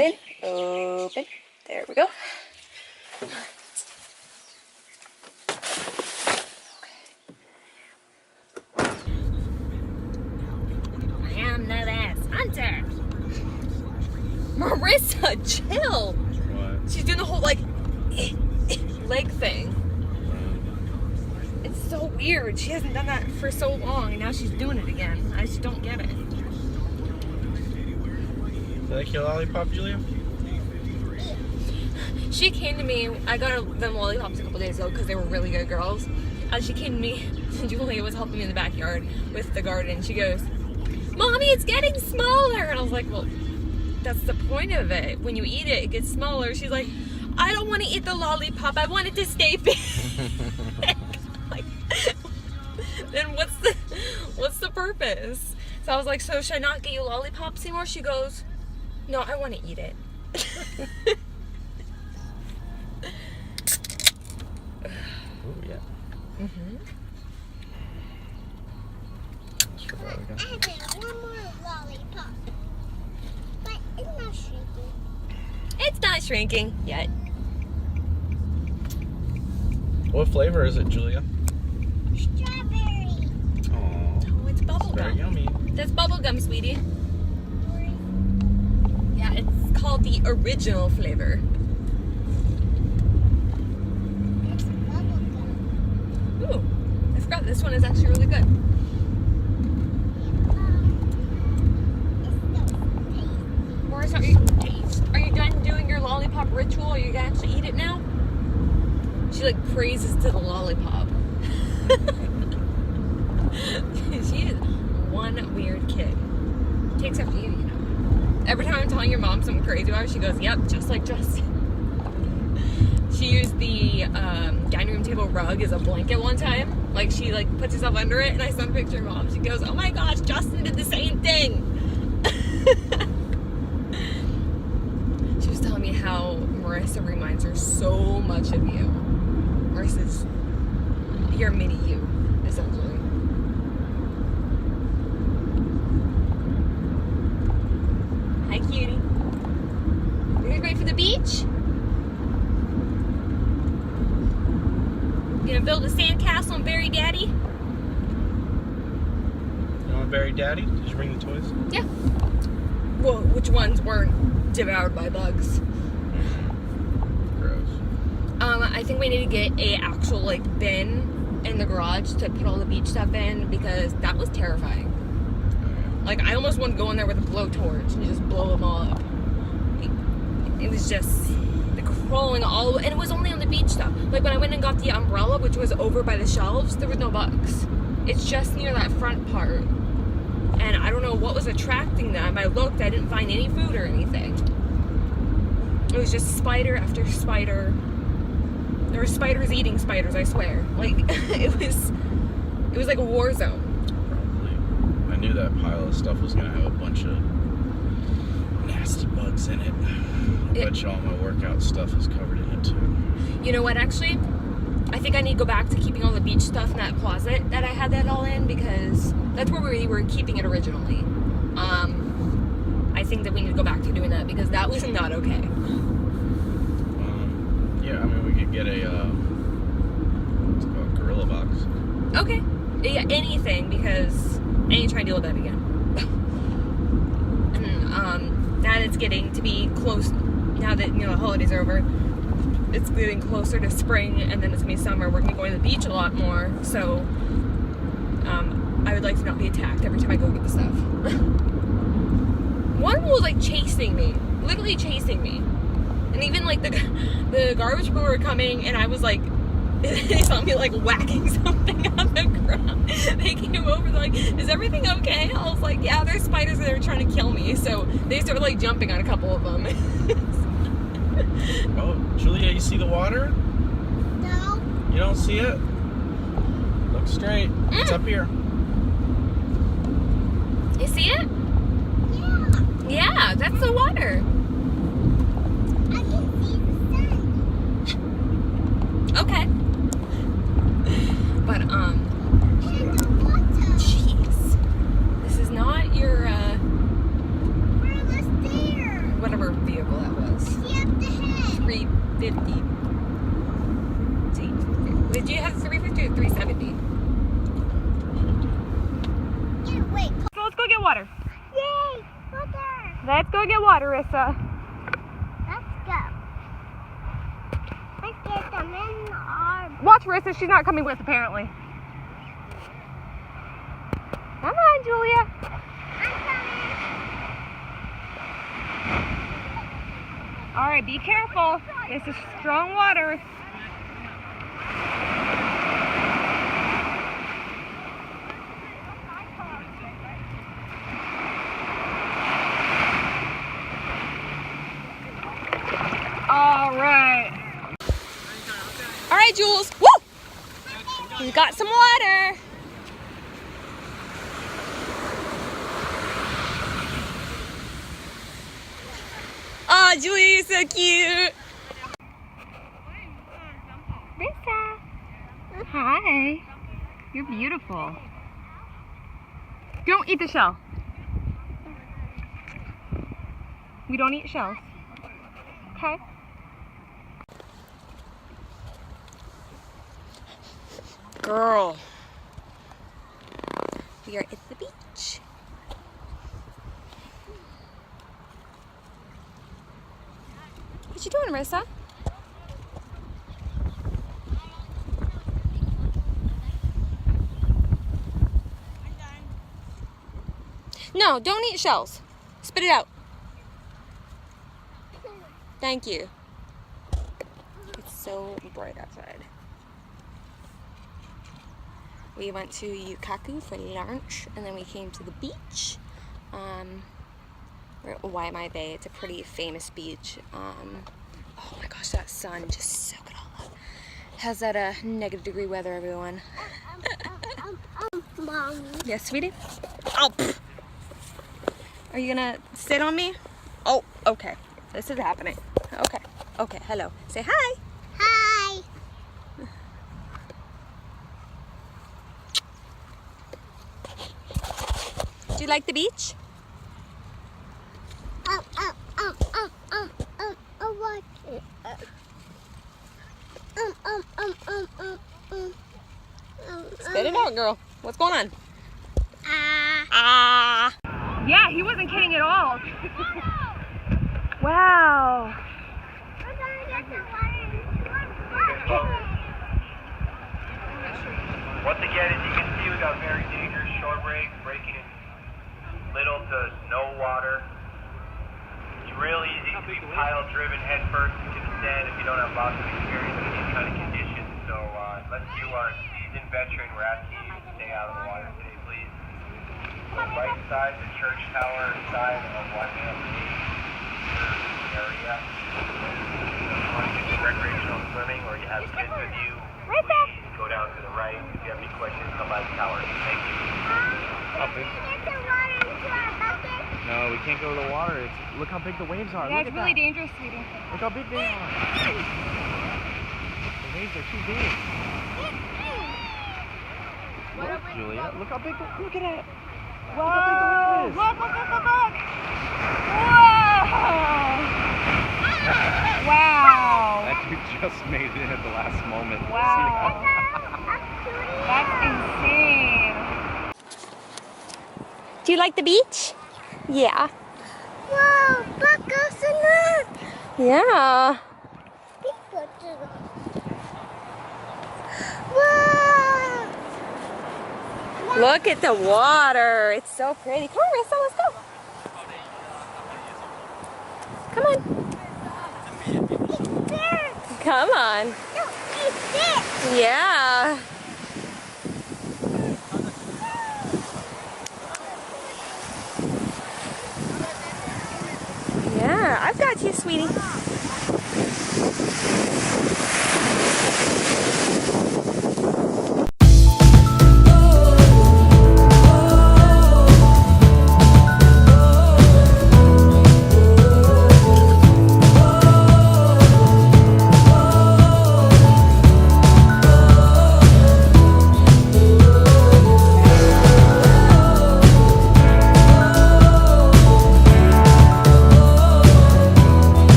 open, open. There we go. I am no ass hunter. Marissa, chill. What? She's doing the whole like leg thing. It's so weird. She hasn't done that for so long, and now she's doing it again. I just don't get it. You like your lollipop, Julia? She came to me. I got her them lollipops a couple days ago because they were really good girls. And she came to me. Julia was helping me in the backyard with the garden. She goes, "Mommy, it's getting smaller." And I was like, "Well, that's the point of it. When you eat it, it gets smaller." She's like, "I don't want to eat the lollipop. I want it to stay big." Like, then what's the purpose? So I was like, "So should I not get you lollipops anymore?" She goes, "No, I want to eat it." Oh yeah. Mm-hmm. Sure, there we go. I have one more lollipop. But it's not shrinking. It's not shrinking yet. What flavor is it, Julia? Strawberry. Oh, Oh, it's bubble very gum. yummy. That's bubble gum, sweetie. Yeah, it's called the original flavor. It's bubble gum. Ooh, I forgot this one is actually really good. It's so Marissa, are you done doing your lollipop ritual? Are you gonna actually eat it now? She like praises to the lollipop. She is one weird kid. Takes after you, you know. Every time I'm telling your mom something crazy about her, she goes, "Yep, just like Justin." She used the dining room table rug as a blanket one time. Like she like puts herself under it, and I sent a picture to mom. She goes, "Oh my gosh, Justin did the same thing." She was telling me how Marissa reminds her so much of you. Marissa's your mini you, essentially. Hi, cutie. You guys ready for the beach? You gonna build a sandcastle and bury Daddy? You want to bury Daddy? Did you bring the toys? Yeah. Well, which ones weren't devoured by bugs? Gross. I think we need to get a actual like bin in the garage to put all the beach stuff in because that was terrifying. Like I almost wanted to go in there with a blowtorch and just blow them all up. It was just like, crawling all, and it was only on the beach stuff. Like when I went and got the umbrella, which was over by the shelves, there was no bugs. It's just near that front part, and I don't know what was attracting them. I looked, I didn't find any food or anything. It was just spider after spider. There were spiders eating spiders, I swear. Like it was like a war zone. Probably. I knew that pile of stuff was gonna have a bunch of nasty bugs in it. I bet you all my workout stuff is covered in it too. You know what, actually? I think I need to go back to keeping all the beach stuff in that closet that I had that all in because that's where we were keeping it originally. I think that we need to go back to doing that because that was not okay. Yeah, I mean we could get a what's it called, gorilla box. Okay. Yeah, anything because I ain't trying to deal with that again. And now that it's getting to be close, now that the holidays are over, it's getting closer to spring and then it's gonna be summer. We're gonna be going to the beach a lot more, so I would like to not be attacked every time I go get the stuff. One was like chasing me, literally chasing me, and even like the garbage people were coming, and I was like, they saw me like whacking something on the ground. They came over, they're like, "Is everything okay?" I was like, "Yeah, there's spiders that are trying to kill me." So they started like jumping on a couple of them. Oh, Julia, you see the water? No. You don't see it? Look straight. It's up here. You see it? Yeah. Yeah, that's the water. I can see the sun. Okay. But And the water. jeez, this is not your We're almost there. whatever vehicle Wait. So let's go get water. Yay! Water. Let's go get water, Rissa. Let's go. Let's get them in our. Watch Rissa, she's not coming with apparently. Come on, Julia. I'm coming. All right, be careful. This is strong water. All right. All right, Jules. Woo! We got some water. Oh, Julia, you're so cute. Rissa. Hi. You're beautiful. Don't eat the shell. We don't eat shells. Okay? Girl. We are at the beach. What you doing, Marissa? No, don't eat shells. Spit it out. Thank you. It's so bright outside. We went to Yukaku for lunch, and then we came to the beach. We're at Waimea Bay. It's a pretty famous beach. Oh my gosh, that sun just soak it all up. How's that -degree weather, everyone? Mommy. Yes, sweetie? Oh, pfft. Are you gonna sit on me? Oh, okay. This is happening. Okay. Okay, hello. Say hi. Hi. Do you like the beach? What? Spit it out, girl. What's going on? Yeah, he wasn't kidding at all. Wow. We're gonna get the water. Once again, as you can see, we got very dangerous shore break, breaking in little to no water. It's real easy to be pile driven head first into the sand if you don't have lots of experience in these kind of conditions. So unless you are a seasoned veteran, we're asking you to stay out of the water today, please. The right side, the church tower side of Waimea Bay area. If you want to do some recreational swimming or you have kids with you, please go down to the right. If you have any questions, come by the tower. Thank you. No, we can't go to the water. Look how big the waves are. Yeah, Look it's at really that. dangerous, sweetie. Look how big they are. The waves are too big. Look, Julia. Look how big. Look at it. Whoa! Look how big the wave is. Look! Whoa! Wow! That dude just made it at the last moment. Wow. That's insane. Do you like the beach? Yeah. Whoa, look, there's a net. Yeah. Whoa. Look at the water. It's so pretty. Come on, Rissa, let's go. Come on. It's there. Come on. No, it's there. Yeah. Yeah, I've got you, sweetie.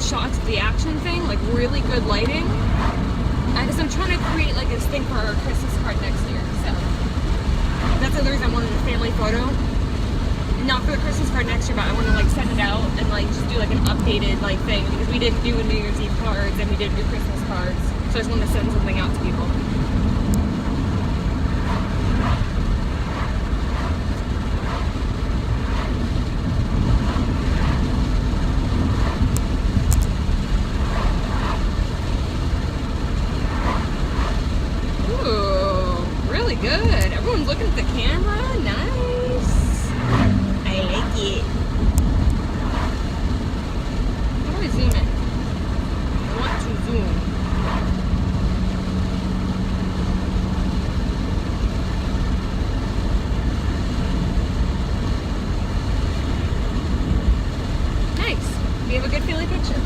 shots of the action thing, like really good lighting. Because I'm trying to create like this thing for our Christmas card next year. So that's the other reason I wanted a family photo. Not for the Christmas card next year, but I want to like send it out and like just do like an updated like thing, because we didn't do a New Year's Eve cards and we didn't do Christmas cards. So I just wanted to send something out to people. Ooh, really good. Everyone's looking at the camera. Nice. I like it. How do I zoom in? I want to zoom. Nice. We have a good family picture.